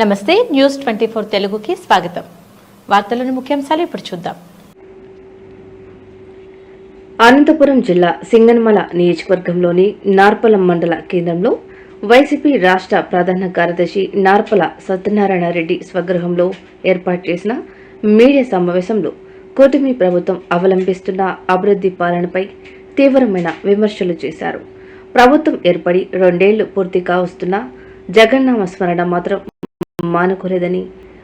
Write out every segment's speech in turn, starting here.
నమస్తే న్యూస్ 24 తెలుగుకి స్వాగతం. వార్తలోని ముఖ్యాంశాలు ఇప్పుడు చూద్దాం. అనంతపురం జిల్లా సింగనమల నియోజకవర్గంలోని నార్పల మండల కేంద్రంలో వైసీపీ రాష్ట్ర ప్రధాన కార్యదర్శి నార్పల సత్యనారాయణ రెడ్డి స్వగృహంలో ఏర్పాటు చేసిన మీడియా సమావేశంలో కూటమి ప్రభుత్వం అవలంబిస్తున్న అభివృద్ధి పాలనపై తీవ్రమైన విమర్శలు చేశారు. ప్రభుత్వం ఏర్పడి 2 ఏళ్లు పూర్తి కావస్తున్న జగన్నామ స్మరణ మాత్రం మానుకోలేదని,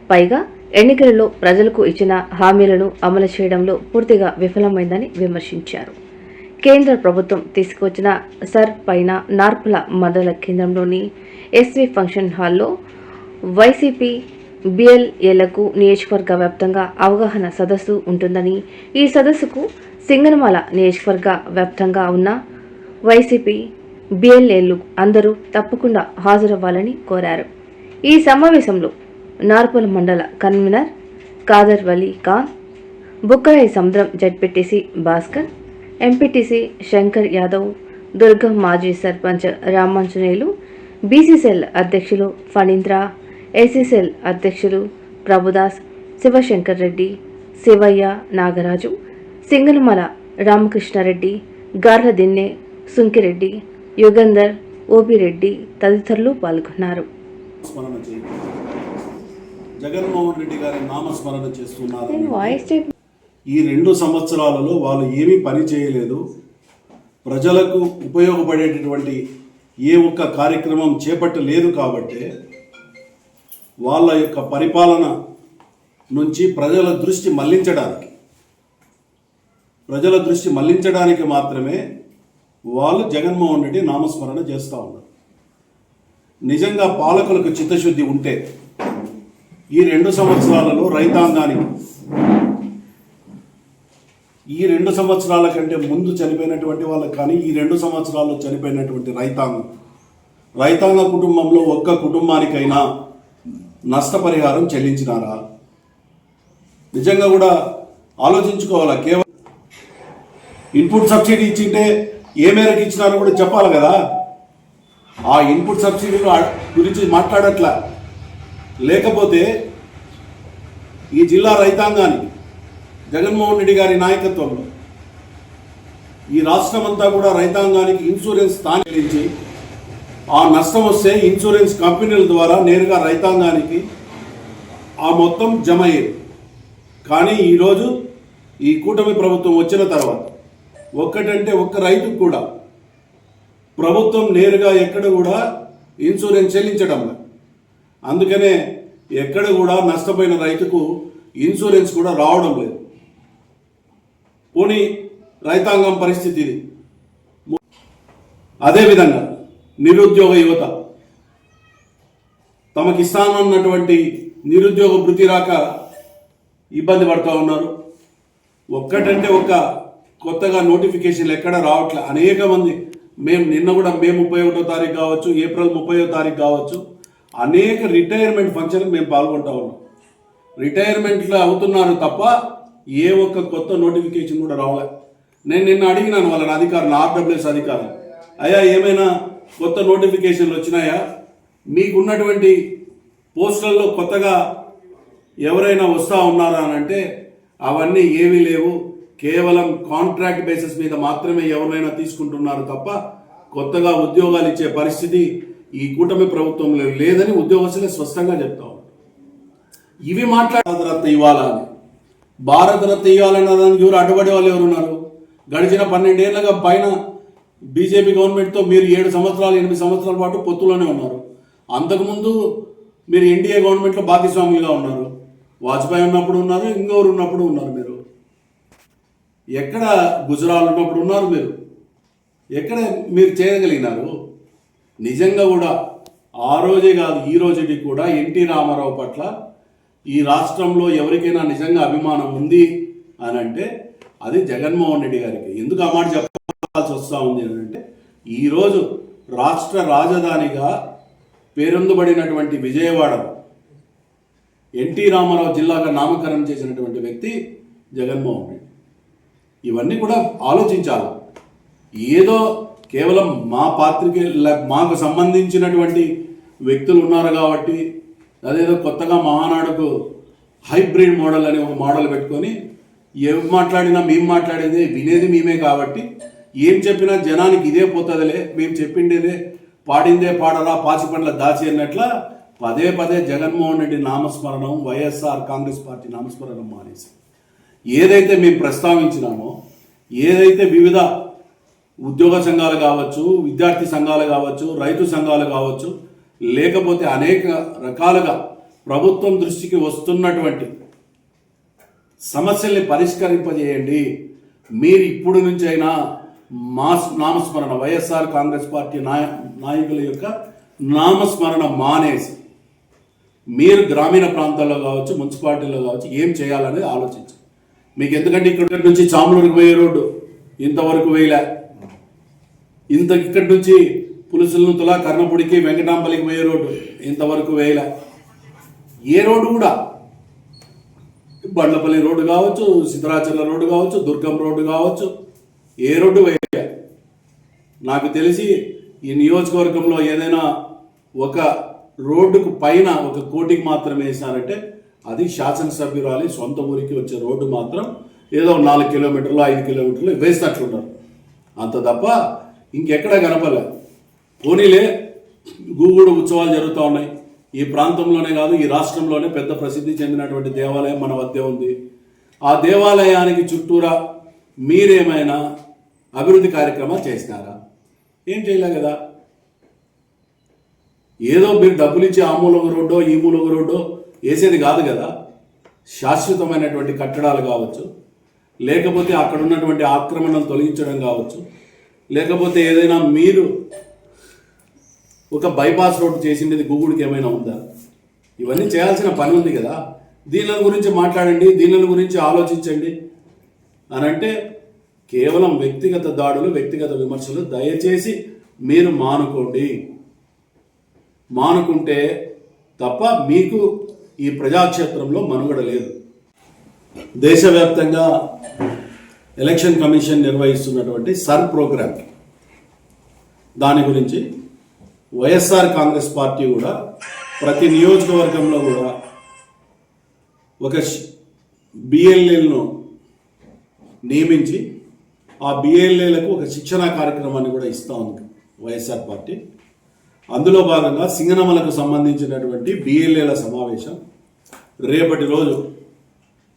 పైగా ఎన్నికలలో ప్రజలకు ఇచ్చిన హామీలను అమలు చేయడంలో పూర్తిగా విఫలమైందని విమర్శించారు. కేంద్ర ప్రభుత్వం తీసుకువచ్చిన సర్ పైన నార్పల మండల కేంద్రంలోని ఎస్వి ఫంక్షన్ హాల్లో వైసీపీ బిఎల్ఏలకు నియోజకవర్గ వ్యాప్తంగా అవగాహన సదస్సు ఉంటుందని, ఈ సదస్సుకు సింగనమల నియోజకవర్గ వ్యాప్తంగా ఉన్న వైసీపీ బిఎల్ఏలు అందరూ తప్పకుండా హాజరవ్వాలని కోరారు. ఈ సమావేశంలో నార్పల మండల కన్వీనర్ కాదర్ వలీ ఖాన్, బుక్కరాయి సముద్రం జడ్పీటీసీ భాస్కర్, ఎంపీటీసీ శంకర్ యాదవ్, దుర్గం మాజీ సర్పంచ్ రామాంజనేయులు, బీసీసీఎల్ అధ్యక్షులు ఫణీంద్ర, ఏసీసీఎల్ అధ్యక్షులు ప్రభుదాస్, శివశంకర్ రెడ్డి, శివయ్య, నాగరాజు, సింగనమల రామకృష్ణారెడ్డి, గార్ల దిన్నె, సుంకిరెడ్డి, యుగంధర్, ఓపిరెడ్డి తదితరులు పాల్గొన్నారు. జగన్మోహన్ రెడ్డి గారి నామస్మరణ చేస్తున్నారు. ఈ 2 సంవత్సరాలలో వాళ్ళు ఏమీ పని చేయలేదు. ప్రజలకు ఉపయోగపడేటటువంటి ఏ ఒక్క కార్యక్రమం చేపట్టలేదు. కాబట్టి వాళ్ళ యొక్క పరిపాలన నుంచి ప్రజల దృష్టి మళ్లించడానికి మాత్రమే వాళ్ళు జగన్మోహన్ రెడ్డి నామస్మరణ చేస్తూ ఉన్నారు. నిజంగా పాలకులకు చిత్తశుద్ధి ఉంటే ఈ 2 సంవత్సరాలలో రైతాంగానికి, ఈ 2 సంవత్సరాల కంటే ముందు చనిపోయినటువంటి వాళ్ళకి కానీ ఈ 2 సంవత్సరాల్లో చనిపోయినటువంటి రైతాంగ కుటుంబంలో ఒక్క కుటుంబానికైనా నష్టపరిహారం చెల్లించినారా? నిజంగా కూడా ఆలోచించుకోవాలా. కేవలం ఇన్పుట్ సబ్సిడీ ఇచ్చింటే ఏ మేరకు ఇచ్చినారో కూడా చెప్పాలి కదా. ఆ ఇన్పుట్ సబ్సిడీల గురించి మాట్లాడట్లా. లేకపోతే ఈ జిల్లా రైతాంగానికి జగన్మోహన్ రెడ్డి గారి నాయకత్వంలో ఈ రాష్ట్రం అంతా కూడా రైతాంగానికి ఇన్సూరెన్స్ తానించి ఆ నష్టం వస్తే ఇన్సూరెన్స్ కంపెనీల ద్వారా నేరుగా రైతాంగానికి ఆ మొత్తం జమ అయ్యేది. కానీ ఈరోజు ఈ కూటమి ప్రభుత్వం వచ్చిన తర్వాత ఒక్కటంటే ఒక్క రైతుకు కూడా ప్రభుత్వం నేరుగా ఎక్కడ కూడా ఇన్సూరెన్స్ చెల్లించడం లేదు. అందుకనే ఎక్కడ కూడా నష్టపోయిన రైతుకు ఇన్సూరెన్స్ కూడా రావడం లేదు. పోనీ రైతాంగం పరిస్థితి ఇది. అదేవిధంగా నిరుద్యోగ యువత తమకి ఇస్తానన్నటువంటి నిరుద్యోగ భృతి రాక ఇబ్బంది పడుతూ ఉన్నారు. ఒక్కటంటే ఒక్క కొత్తగా నోటిఫికేషన్లు ఎక్కడ రావట్లే. అనేక మంది నిన్న కూడా మే 31వ తారీఖు కావచ్చు, ఏప్రిల్ 30వ తారీఖు కావచ్చు, అనేక రిటైర్మెంట్ ఫంక్షన్కి మేము పాల్గొంటా ఉన్నాం. రిటైర్మెంట్లో అవుతున్నారు తప్ప ఏ ఒక్క కొత్త నోటిఫికేషన్ కూడా రావలే. నేను నిన్న అడిగినాను వాళ్ళని అధికారులు, ఆర్డబ్ల్యూఎస్ అధికారులు, అయ్యా ఏమైనా కొత్త నోటిఫికేషన్లు వచ్చినాయా? మీకున్నటువంటి పోస్టులలో కొత్తగా ఎవరైనా వస్తూ ఉన్నారా అని అంటే అవన్నీ ఏమీ లేవు. కేవలం కాంట్రాక్ట్ బేసిస్ మీద మాత్రమే ఎవరైనా తీసుకుంటున్నారు తప్ప కొత్తగా ఉద్యోగాలు ఇచ్చే పరిస్థితి ఈ కూటమి ప్రభుత్వంలో లేదని ఉద్యోగస్తులే స్పష్టంగా చెప్తా ఉన్నారు. ఇవి భారతరత్న ఇవ్వాలని, భారతరత్న ఇవ్వాలన్న దానికి ఎవరు అడ్డుపడే వాళ్ళు ఎవరున్నారు? గడిచిన 12 ఏళ్లుగా పైన బీజేపీ గవర్నమెంట్తో మీరు 7 సంవత్సరాలు 8 సంవత్సరాల పాటు పొత్తులోనే ఉన్నారు. అంతకుముందు మీరు ఎన్డీఏ గవర్నమెంట్లో భాగస్వాములుగా ఉన్నారు. వాజ్పేయి ఉన్నప్పుడు ఉన్నారు, ఇంకొకరు ఉన్నప్పుడు ఉన్నారు. మీరు ఎక్కడ గుజరాత్ ఉన్నప్పుడు ఉన్నారు. మీరు ఎక్కడ మీరు చేయగలిగినారు? నిజంగా కూడా ఆ రోజే కాదు ఈ రోజుకి కూడా ఎన్టీ రామారావు పట్ల ఈ రాష్ట్రంలో ఎవరికైనా నిజంగా అభిమానం ఉంది అని అంటే అది జగన్మోహన్ రెడ్డి గారికి. ఎందుకు ఆ మాట చెప్పాల్సి వస్తూ ఉంది అని అంటే ఈరోజు రాష్ట్ర రాజధానిగా పేరొందబడినటువంటి విజయవాడ ఎన్టీ రామారావు జిల్లాగా నామకరణం చేసినటువంటి వ్యక్తి జగన్మోహన్ రెడ్డి. ఇవన్నీ కూడా ఆలోచించాలి. ఏదో కేవలం మా పాత్రికే మాకు సంబంధించినటువంటి వ్యక్తులు ఉన్నారు కాబట్టి అదేదో కొత్తగా మహానాడుకు హైబ్రిడ్ మోడల్ అని ఒక మోడల్ పెట్టుకొని ఏం మాట్లాడినా మేము మాట్లాడేది వినేది మేమే కాబట్టి ఏం చెప్పినా జనానికి ఇదే పోతుందిలే, మేము చెప్పిండేదే పాడిందే పాడరా పాచి పండ్ల దాచి అన్నట్ల పదే పదే జగన్మోహన్ రెడ్డి నామస్మరణం, వైఎస్ఆర్ కాంగ్రెస్ పార్టీ నామస్మరణం మానేసి ఏదైతే మేము ప్రస్తావించినామో, ఏదైతే వివిధ ఉద్యోగ సంఘాలు కావచ్చు, విద్యార్థి సంఘాలు కావచ్చు, రైతు సంఘాలు కావచ్చు, లేకపోతే అనేక రకాలుగా ప్రభుత్వం దృష్టికి వస్తున్నటువంటి సమస్యల్ని పరిష్కరింపజేయండి. మీరు ఇప్పుడు నుంచైనా నామస్మరణ వైఎస్ఆర్ కాంగ్రెస్ పార్టీ నాయకుల యొక్క నామస్మరణ మానేసి మీరు గ్రామీణ ప్రాంతాల్లో కావచ్చు, మున్సిపాలిటీలో కావచ్చు ఏం చేయాలనేది ఆలోచించండి. మీకు ఎందుకంటే ఇక్కడ నుంచి చాములూరుకి పోయే రోడ్డు ఇంతవరకు వేయలే, ఇక్కడి నుంచి పులుసులనుతుల కర్ణపుడికి వెంకటాంపల్లికి పోయే రోడ్డు ఇంతవరకు వేయలే. ఏ రోడ్డు కూడా బండ్లపల్లి రోడ్డు కావచ్చు, సిద్ధరాచర్ల రోడ్డు కావచ్చు, దుర్గం రోడ్డు కావచ్చు, ఏ రోడ్డు వేయలే. నాకు తెలిసి ఈ నియోజకవర్గంలో ఏదైనా ఒక రోడ్డుకు పైన 1 కోటికి మాత్రమే వేసినారంటే అది శాసనసభ్యురాలి సొంత ఊరికి వచ్చే రోడ్డు మాత్రం ఏదో 4 కిలోమీటర్లు 5 కిలోమీటర్లు వేసినట్లున్నారు. అంత తప్ప ఇంకెక్కడ కనపలే. పోనీలే గూగుడు ఉత్సవాలు జరుగుతూ ఉన్నాయి. ఈ ప్రాంతంలోనే కాదు ఈ రాష్ట్రంలోనే పెద్ద ప్రసిద్ధి చెందినటువంటి దేవాలయం మన వద్దే ఉంది. ఆ దేవాలయానికి చుట్టూరా మీరేమైనా అభివృద్ధి కార్యక్రమాలు చేసినారా? ఏం చేయలే కదా. ఏదో మీరు డబ్బులు ఇచ్చి ఆ మూలొక రోడ్డో ఈ మూలొక రోడ్డో వేసేది కాదు కదా. శాశ్వతమైనటువంటి కట్టడాలు కావచ్చు, లేకపోతే అక్కడ ఉన్నటువంటి ఆక్రమణలు తొలగించడం కావచ్చు, లేకపోతే ఏదైనా మీరు ఒక బైపాస్ రోడ్డు చేసిండేది గూగుడికి ఏమైనా ఉందా? ఇవన్నీ చేయాల్సిన పని ఉంది కదా. దీనిల గురించి మాట్లాడండి, దీనిల గురించి ఆలోచించండి అని అంటే కేవలం వ్యక్తిగత దాడులు, వ్యక్తిగత విమర్శలు దయచేసి మీరు మానుకుంటే తప్ప మీకు ఈ ప్రజాక్షేత్రంలో మనుగడ లేదు. దేశవ్యాప్తంగా ఎలక్షన్ కమిషన్ నిర్వహిస్తున్నటువంటి సర్ ప్రోగ్రామ్, దాని గురించి వైఎస్ఆర్ కాంగ్రెస్ పార్టీ కూడా ప్రతి నియోజకవర్గంలో కూడా ఒక బిఎల్ఏలను నియమించి ఆ బిఎల్ఏలకు ఒక శిక్షణా కార్యక్రమాన్ని కూడా ఇస్తూ ఉంది వైఎస్ఆర్ పార్టీ. అందులో భాగంగా సింగనమలకు సంబంధించినటువంటి బిఎల్ఏల సమావేశం రేపటి రోజు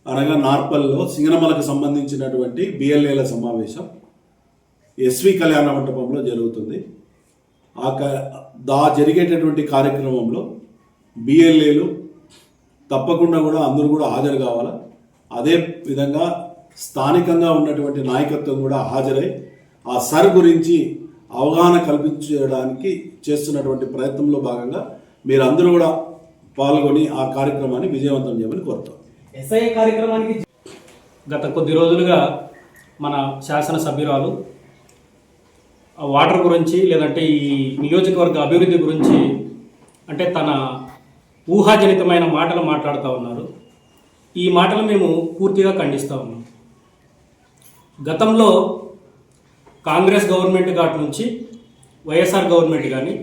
అనగా నార్పల్లో సింగనమలకు సంబంధించినటువంటి బిఎల్ఏల సమావేశం ఎస్వి కళ్యాణ మండపంలో జరుగుతుంది. జరిగేటటువంటి కార్యక్రమంలో బిఎల్ఏలు తప్పకుండా కూడా అందరూ కూడా హాజరు కావాలా. అదే విధంగా స్థానికంగా ఉన్నటువంటి నాయకత్వం కూడా హాజరై ఆ సర్ గురించి అవగాహన కల్పించడానికి చేస్తున్నటువంటి ప్రయత్నంలో భాగంగా మీరు అందరూ కూడా పాల్గొని ఆ కార్యక్రమాన్ని విజయవంతం చేయమని కోరుతాం. ఎస్ఐ కార్యక్రమానికి గత కొద్ది రోజులుగా మన శాసనసభ్యురాలు వాటర్ గురించి లేదంటే ఈ నియోజకవర్గ అభివృద్ధి గురించి అంటే తన ఊహాజనితమైన మాటలు మాట్లాడుతూ ఉన్నారు. ఈ మాటలు మేము పూర్తిగా ఖండిస్తూ ఉన్నాం. గతంలో కాంగ్రెస్ గవర్నమెంట్ కాటి నుంచి వైఎస్ఆర్ గవర్నమెంట్ కానీ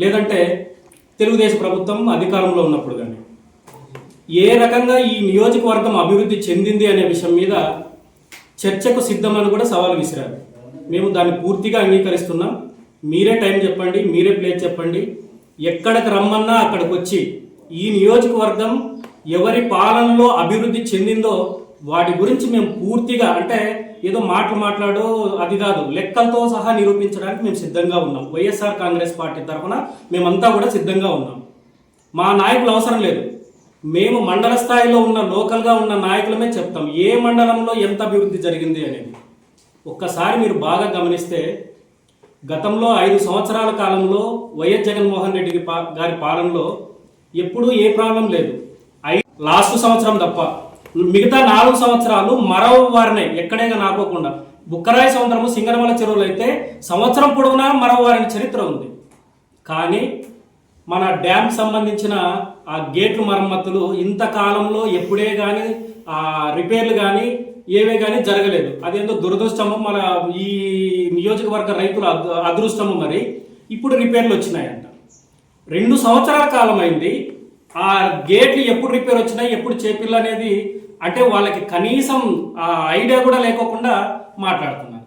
లేదంటే తెలుగుదేశం ప్రభుత్వం అధికారంలో ఉన్నప్పుడు కానీ ఏ రకంగా ఈ నియోజకవర్గం అభివృద్ధి చెందింది అనే విషయం మీద చర్చకు సిద్ధమని కూడా సవాల్ విసిరారు. మేము దాన్ని పూర్తిగా అంగీకరిస్తున్నాం. మీరే టైం చెప్పండి, మీరే ప్లేస్ చెప్పండి, ఎక్కడికి రమ్మన్నా అక్కడికి వచ్చి ఈ నియోజకవర్గం ఎవరి పాలనలో అభివృద్ధి చెందిందో వాటి గురించి మేము పూర్తిగా అంటే ఏదో మాట్లాడు అది కాదు, లెక్కలతో సహా నిరూపించడానికి మేము సిద్ధంగా ఉన్నాం. వైఎస్ఆర్ కాంగ్రెస్ పార్టీ తరఫున మేమంతా కూడా సిద్ధంగా ఉన్నాం. మా నాయకులు అవసరం లేదు. మేము మండల స్థాయిలో ఉన్న లోకల్గా ఉన్న నాయకులమే చెప్తాం ఏ మండలంలో ఎంత అభివృద్ధి జరిగింది అనేది. ఒక్కసారి మీరు బాగా గమనిస్తే గతంలో 5 సంవత్సరాల కాలంలో వైఎస్ జగన్మోహన్ రెడ్డి గారి పాలనలో ఎప్పుడూ ఏ ప్రాబ్లం లేదు. లాస్ట్ సంవత్సరం తప్ప మిగతా 4 సంవత్సరాలు మరో వారిని ఎక్కడైనా నాకోకుండా బుక్కరాయి సంవత్సరము సింగనమల చెరువులు అయితే సంవత్సరం పొడవునా మరో వారిని చరిత్ర ఉంది. కానీ మన డ్యామ్ సంబంధించిన ఆ గేట్లు మరమ్మతులు ఇంతకాలంలో ఎప్పుడే కానీ ఆ రిపేర్లు కానీ ఏవే కానీ జరగలేదు. అదేందో దురదృష్టము మన ఈ నియోజకవర్గ రైతుల అదృష్టము. మరి ఇప్పుడు రిపేర్లు వచ్చినాయంట. 2 సంవత్సరాల కాలం అయింది. ఆ గేట్లు ఎప్పుడు రిపేర్ వచ్చినాయి ఎప్పుడు చేపిల్లు అనేది అంటే వాళ్ళకి కనీసం ఆ ఐడియా కూడా లేకోకుండా మాట్లాడుతున్నారు.